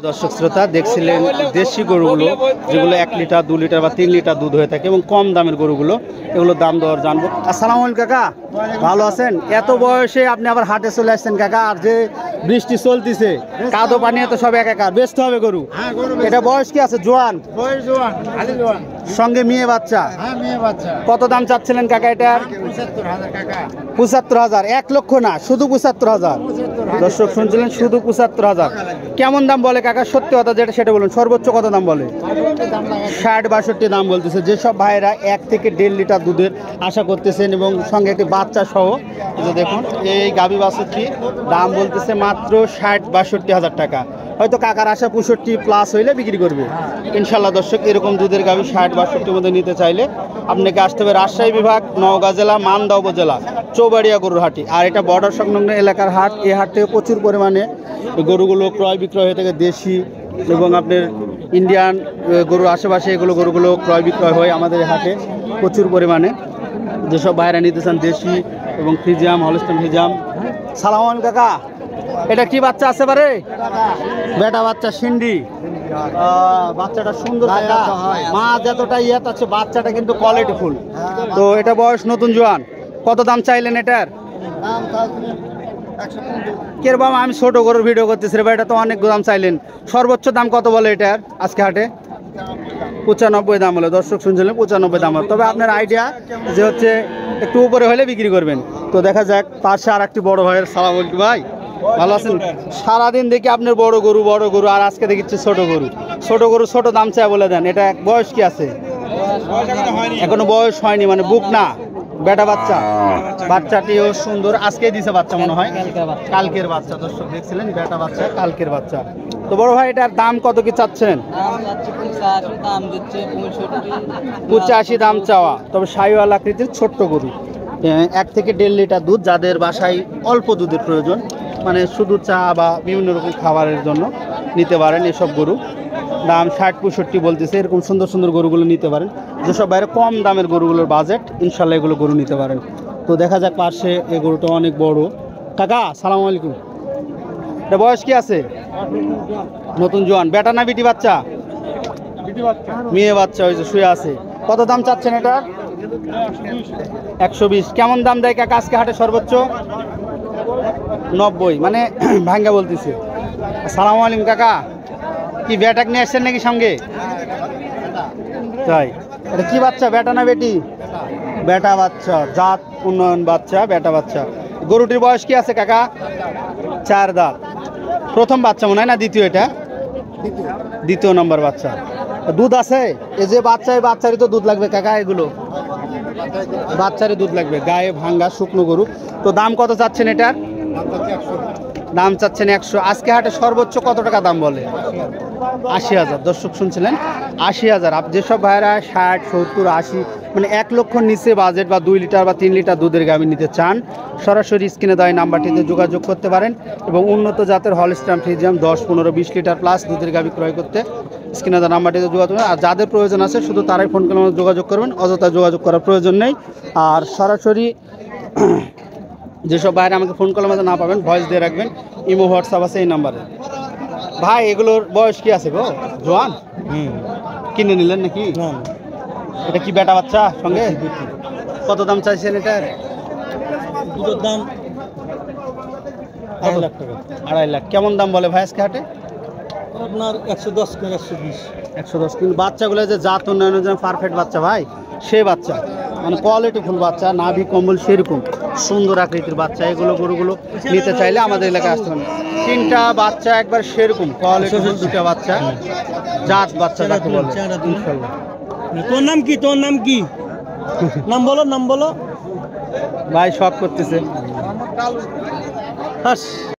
দর্শক শ্রোতা দেখছিলেন দেশি গরুগুলো যেগুলো 1 লিটার 2 লিটার বা 3 লিটার দুধ হয়ে থাকে এবং কম দামের গরুগুলো এগুলোর দাম দর জানবো। আসসালামু আলাইকুম কাকা, ভালো আছেন? এত বয়সে আপনি আবার হাটে চলে আসছেন কাকা, আর যে বৃষ্টি চলতেছে কাদো পানি তো সব একাকার, বেচতে হবে গরু। এটা বয়স কি আছে? জোয়ান? সঙ্গে মেয়ে বাচ্চা? কত দাম চাচ্ছিলেন কাকা এটার? 75,000। 1 লক্ষ না, শুধু 75,000। দর্শক শুনছিলেন, শুধু 75,000। কেমন দাম বলে কাকা? সত্যি কথা যেটা সেটা বলুন। সর্বোচ্চ কত দাম বলে? 60-62 দাম বলতেছে। যেসব ভাইয়েরা 1 থেকে 1.5 লিটার দুধের আশা করতেছেন এবং সঙ্গে একটি বাচ্চা সহ, যে দেখুন এই গাভী বাছুরটি দাম বলতেছে মাত্র 60-62,000 টাকা। হয়তো কাকার আশা 65 প্লাস হইলে বিক্রি করবে ইনশাল্লাহ। দর্শক এরকম দুধের গাভী 60-62 মধ্যে নিতে চাইলে আপনাকে আসতে হবে রাজশাহী বিভাগ, নওগাঁ জেলা, মান্দা উপজেলা, চৌবাড়িয়া গরুর হাটি। আর এটা বর্ডার সংলগ্ন এলাকার হাট। এই হাট থেকে প্রচুর পরিমাণে গরুগুলো ক্রয় বিক্রয় হয়ে থাকে। দেশি এবং আপনার ইন্ডিয়ান গরুর আশেপাশে গরুগুলো ক্রয় বিক্রয় হয় আমাদের হাটে প্রচুর পরিমাণে। যেসব বাইরে নিতে চান দেশি এবং ফ্রিজিয়াম, হলস্টাইন ফ্রিজিয়াম। সালাম আলাইকুম কাকা, এটা কি বাচ্চা আছে পারে? বেটা বাচ্চা, সিন্ডি। বাচ্চাটা সুন্দর, মা যতটা ইয়াত আছে বাচ্চাটা কিন্তু কোয়ালিটি ফুল। তো এটা বয়স নতুন জোয়ান। কত দাম চাইলেন এটার? কেরবাম আমি ছোট গরুর ভিডিও করতেছি রে ভাই, এটা তো অনেক দাম চাইলেন। সর্বোচ্চ দাম কত বলে এটার আজকে হাটে? 95 দাম হলো। দর্শক শুনছিলেন 95 দাম হলো। তবে আপনার আইডিয়া যে হচ্ছে একটু উপরে হলে বিক্রি করবেন। তো দেখা যাক। পাশে আর একটি বড় ভাইয়ের। সালাম আলাইকুম ভাই, ভালো আছেন? সারাদিন দেখি আপনার বড় গরু আর আজকে দেখছি ছোট গরু ছোট দাম চাই বলে দেন। এটা বয়স কি আছে? এখনো বয়স হয়নি, মানে বুক না, বেটা বাচ্চা। বাচ্চাটিও সুন্দর, আজকে দিছে বাচ্চা মনে হয়, কালকের বাচ্চা। দর্শক দেখছিলেন বেটা বাচ্চা, কালকের বাচ্চা। তো বড় ভাই এটার দাম কত কি চাচ্ছেন? 85 দাম চাওয়া। তবে শাহিওয়াল আকৃতির ছোট্ট গরু, 1 থেকে 1.5 লিটার দুধ। যাদের বাসায় অল্প দুধের প্রয়োজন, মানে শুধু চা বা বিভিন্ন রকম খাবারের জন্য নিতে পারেন এসব গরু। দাম 60-65 বলতেছে। এরকম সুন্দর সুন্দর গরুগুলো নিতে পারেন। যেসব বাইরে কম দামের গরুগুলোর বাজেট, ইনশাল্লাহ এগুলো গরু নিতে পারেন। তো দেখা যাক। পাশে এই গরুটা অনেক বড়। কাকা সালাম আলাইকুম, এটা বয়স কি আছে? নতুন জোয়ান। বেটা না বিটি বাচ্চা? মেয়ে বাচ্চা, ওই যে শুয়ে আছে। কত দাম চাচ্ছেন এটা? 120। কেমন দাম দেয় কাকা আজকে হাটে সর্বোচ্চ? 90, মানে ভাঙ্গা বলতেছে। আসসালামু আলাইকুম কাকা, কি বেটাক নিয়ে আসছেন নাকি সঙ্গে? তাই, এটা কি বাচ্চা, বেটা না বেটি? বেটা বাচ্চা, জাত উন্নয়ন বাচ্চা, বেটা বাচ্চা। গরুটির বয়স কি আছে কাকা? 4 দাঁত। প্রথম বাচ্চা মনে হয় না দ্বিতীয়? এটা দ্বিতীয় নম্বর বাচ্চা। দুধ আছে? এই যে বাচ্চা, এই বাচ্চারই তো দুধ লাগবে কাকা, এগুলো বাচ্চারই দুধ লাগবে। গায়ে ভাঙ্গা শুকনো গরু। তো দাম কত চাচ্ছেন এটার? দাম চাচ্ছেন 100। আজকে হাটে সর্বোচ্চ কত টাকা দাম বলে? 80,000। দর্শক শুনছিলেন 80,000। যেসব ভাইয়েরা 60, 70, 80 মানে 1 লক্ষর নিচে বাজেট বা 2 লিটার বা 3 লিটার দুধের গাভী নিতে চান, সরাসরি স্ক্রিনে দেওয়া নাম্বারটিতে যোগাযোগ করতে পারেন। এবং উন্নত জাতের হলস্টাইন ফ্রিজিয়াম 10, 15, 20 লিটার প্লাস দুধের গাভী ক্রয় করতে স্ক্রিনে দেওয়া নাম্বারটিতে যোগাযোগ করবেন। আর যাদের প্রয়োজন আছে শুধু তারাই ফোন করে যোগাযোগ করবেন, অযথা যোগাযোগ করার প্রয়োজন নেই। আর সরাসরি যেসব বাইরে আমাকে ফোন করলে না পাবেন, ভয়েস দিয়ে রাখবেন। ইমো, হোয়াটসঅ্যাপ আছে এই নাম্বারে। ভাই এগুলোর বয়স কি আছে গো? জোয়ান? কিনে নিলেন নাকি? এটা কি বেটা বাচ্চা সঙ্গে? কত দাম চাইছেন এটার? দুটোর দাম 2.5 লাখ টাকা। 2.5 লাখ। কেমন দাম বলে ভাই আজকে হাটে? আপনার 110 করে 120। কিন্তু বাচ্চাগুলো যে জাত উন্নয়নের জন্য পারফেক্ট বাচ্চা ভাই, সে বাচ্চা মানে কোয়ালিটি ফুল বাচ্চা, নাভি কম্বল সেরকম সুন্দর আকৃতির বাচ্চা। এগুলো গরুগুলো নিতে চাইলে আমাদের এলাকায় আসতে পারেন। 3টা বাচ্চা একবার সেরকম কোয়ালিটি ফুল, 2টা বাচ্চা জাত বাচ্চা যাকে বলে। ইনশাআল্লাহ। তোর নাম কি? নাম বলো। ভাই শখ করতেছে।